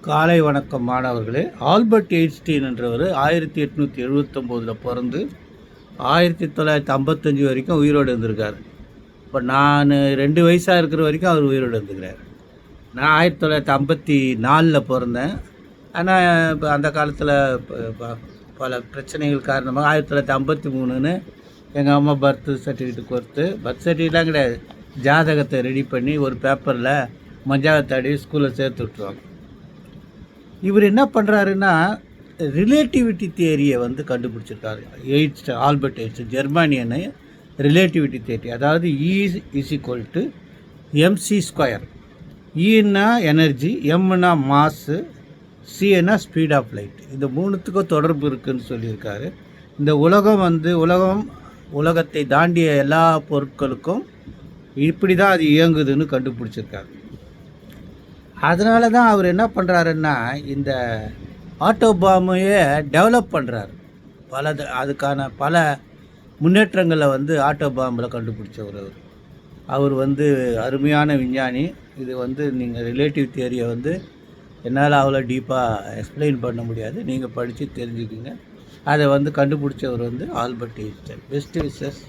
காலை வணக்கம் மாணவர்களே. ஆல்பர்ட் எயின்ஸ்டீன் என்றவர் 1879 பிறந்து 1955 வரைக்கும் உயிரோடு இருந்திருக்கார். இப்போ நான் 2 வயசாக இருக்கிற வரைக்கும் அவர் உயிரோடு இருந்துக்கிறார். நான் 1954 பிறந்தேன். ஆனால் இப்போ அந்த காலத்தில் பல பிரச்சனைகள் காரணமாக 1953ன்னு எங்கள் அம்மா பர்த் சர்டிஃபிகேட் கொடுத்து, பர்த் சர்டிஃபிகேட்லாம் கிடையாது, ஜாதகத்தை ரெடி பண்ணி ஒரு பேப்பரில் மஞ்சாவை தடவி ஸ்கூலில் சேர்த்து விட்ருவாங்க. இவர் என்ன பண்ணுறாருன்னா, ரிலேட்டிவிட்டி தியரியை கண்டுபிடிச்சிருக்காரு. ஆல்பர்ட் எயின்ஸ்டீன் ஜெர்மானியனு ரிலேட்டிவிட்டி தியரி. அதாவது E=mc². ஈன்னா எனர்ஜி, எம்னா மாஸு, சின்னா ஸ்பீட் ஆஃப் லைட். இந்த மூணுத்துக்கும் தொடர்பு இருக்குதுன்னு சொல்லியிருக்காரு. இந்த உலகத்தை தாண்டிய எல்லா பொருட்களுக்கும் இப்படி தான் அது இயங்குதுன்னு கண்டுபிடிச்சிருக்காரு. அதனால தான் அவர் என்ன பண்ணுறாருன்னா, இந்த ஆட்டோபாமையே டெவலப் பண்ணுறாரு. அதுக்கான பல முன்னேற்றங்களை ஆட்டோபாம்பில் கண்டுபிடிச்சவர் அவர் அருமையான விஞ்ஞானி. இது நீங்கள் ரிலேட்டிவ் தியரியை என்னால் அவ்வளோ டீப்பாக எக்ஸ்பிளைன் பண்ண முடியாது, நீங்கள் படித்து தெரிஞ்சுக்கிங்க. அதை கண்டுபிடிச்சவர் ஆல்பர்ட் எயின்ஸ்டீன். Best wishes.